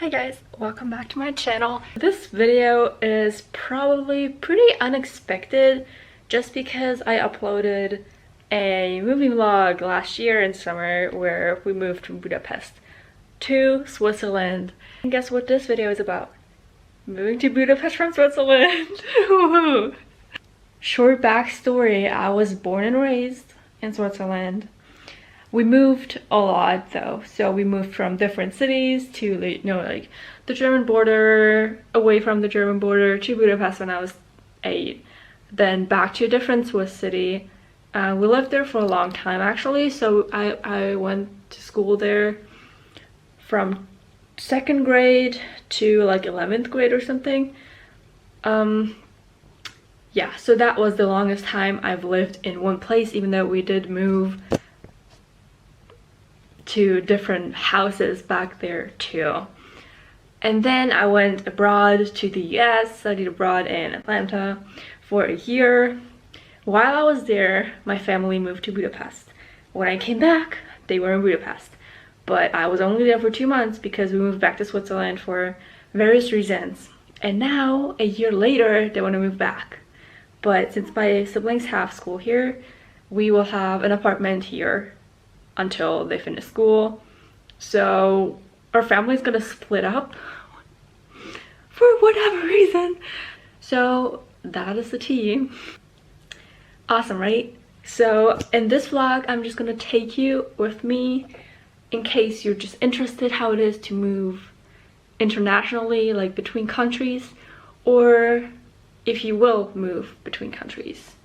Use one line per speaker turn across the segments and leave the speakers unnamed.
Hey guys, welcome back to my channel. This video is probably pretty unexpected just because I uploaded a movie vlog last year in summer where we moved from Budapest to Switzerland. And guess what this video is about? Moving to Budapest from Switzerland. Short backstory, I was born and raised in Switzerland. We moved a lot though, so we moved from different cities to like the German border, away from the German border to Budapest when I was 8, then back to a different Swiss city. We lived there for a long time actually, so I went to school there from 2nd grade to like 11th grade or something. Yeah, so that was the longest time I've lived in one place, even though we did move to different houses back there too. And then I went abroad to the US, studied abroad in Atlanta for a year. While I was there, my family moved to Budapest. When I came back, they were in Budapest. But I was only there for 2 months because we moved back to Switzerland for various reasons. And now, a year later, they want to move back. But since my siblings have school here, we will have an apartment here until they finish school. So our family's gonna split up for whatever reason. So that is the tea. Awesome, right? So in this vlog, I'm just gonna take you with me in case you're just interested how it is to move internationally, like between countries, or if you will move between countries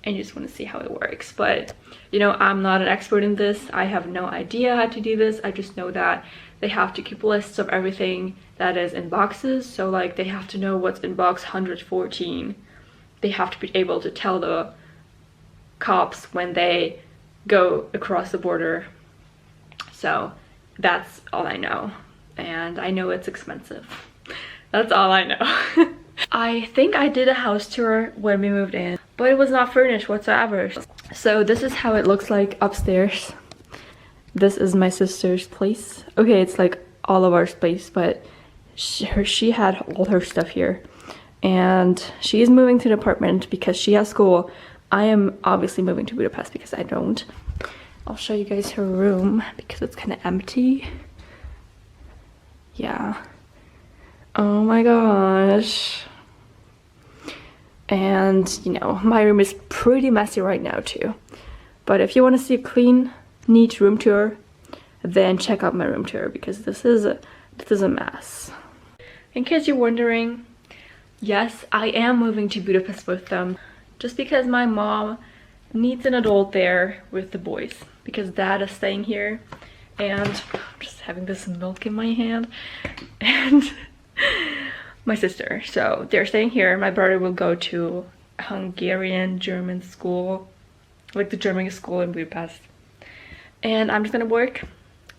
and you just want to see how it works. But you know, I'm not an expert in this. I have no idea how to do this. I just know that they have to keep lists of everything that is in boxes. So like they have to know what's in box 114. They have to be able to tell the cops when they go across the border. So that's all I know. And I know it's expensive. That's all I know. I think I did a house tour when we moved in, but it was not furnished whatsoever. So this is how it looks like upstairs. This is my sister's place. Okay, it's like all of our space, but she had all her stuff here. And she's moving to the apartment because she has school. I am obviously moving to Budapest because I don't. I'll show you guys her room because it's kind of empty. Yeah. Oh my gosh. And you know, my room is pretty messy right now too. But if you want to see a clean, neat room tour, then check out my room tour because this is a mess. In case you're wondering, yes, I am moving to Budapest with them just because my mom needs an adult there with the boys because dad is staying here. And I'm just having this milk in my hand. And my sister, so they're staying here. My brother will go to a Hungarian German school, like the German school in Budapest, and I'm just gonna work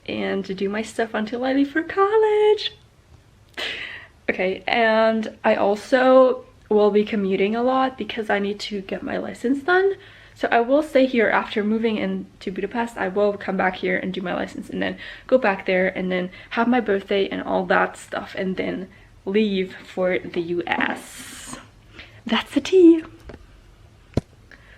and do my stuff until I leave for college. Okay, and I also will be commuting a lot because I need to get my license done. So I will stay here after moving into Budapest. I will come back here and do my license and then go back there and then have my birthday and all that stuff and then leave for the US. That's the tea.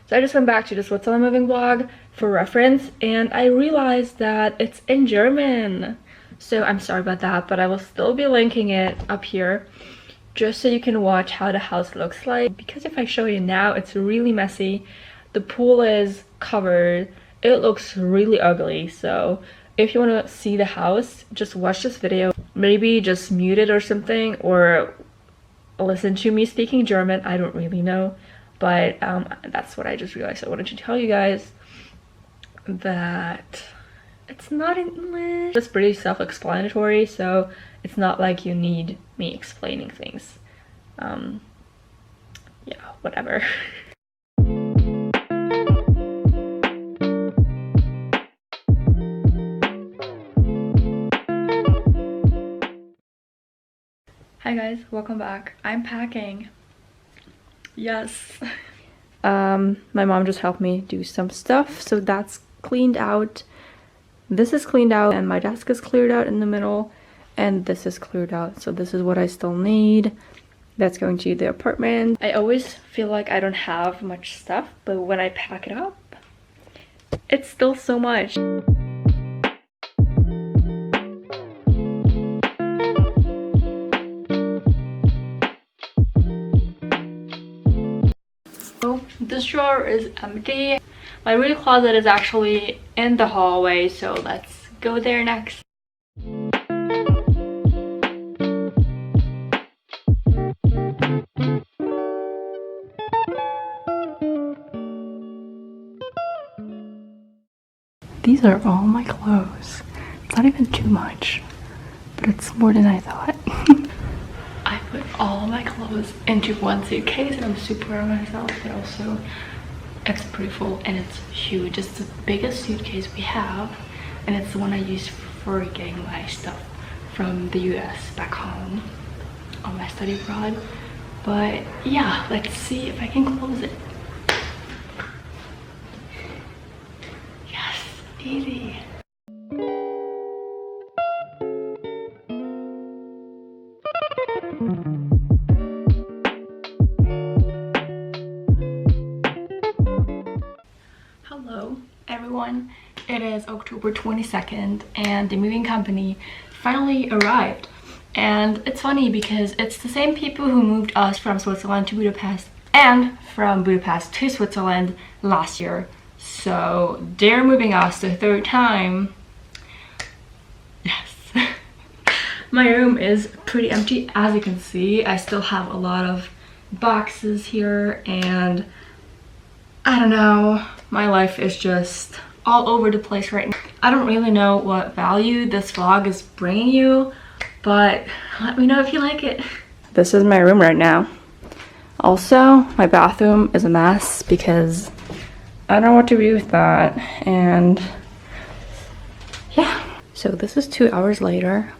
So I just went back to the Switzerland moving vlog for reference and I realized that it's in German. So I'm sorry about that, but I will still be linking it up here just so you can watch how the house looks like. Because if I show you now, it's really messy. The pool is covered. It looks really ugly. So if you want to see the house, just watch this video. Maybe just mute it or something, or listen to me speaking German. I don't really know, but that's what I just realized. I wanted to tell you guys that it's not English. It's pretty self-explanatory, so it's not like you need me explaining things. Yeah, whatever. Hi guys, welcome back. I'm packing. Yes. My mom just helped me do some stuff, so that's cleaned out. This is cleaned out and my desk is cleared out in the middle. and this is cleared out. So this is what I still need. That's going to the apartment. I always feel like I don't have much stuff, but when I pack it up, it's still so much. So this drawer is empty. My real closet is actually in the hallway, so let's go there next. These are all my clothes. It's not even too much, but it's more than I thought. I put all my clothes into one suitcase and I'm super proud of myself, but also it's pretty full and it's huge. It's the biggest suitcase we have, and it's the one I use for getting my stuff from the US back home on my study abroad. But yeah, let's see if I can close it. Yes, easy. Hello everyone, it is October 22nd and the moving company finally arrived. And it's funny because it's the same people who moved us from Switzerland to Budapest and from Budapest to Switzerland last year. So they're moving us the third time. Yes. My room is pretty empty, as you can see. I still have a lot of boxes here, and I don't know, my life is just all over the place right now. I don't really know what value this vlog is bringing you, but let me know if you like it. This is my room right now. Also, my bathroom is a mess because I don't know what to do with that, and yeah. So this is 2 hours later.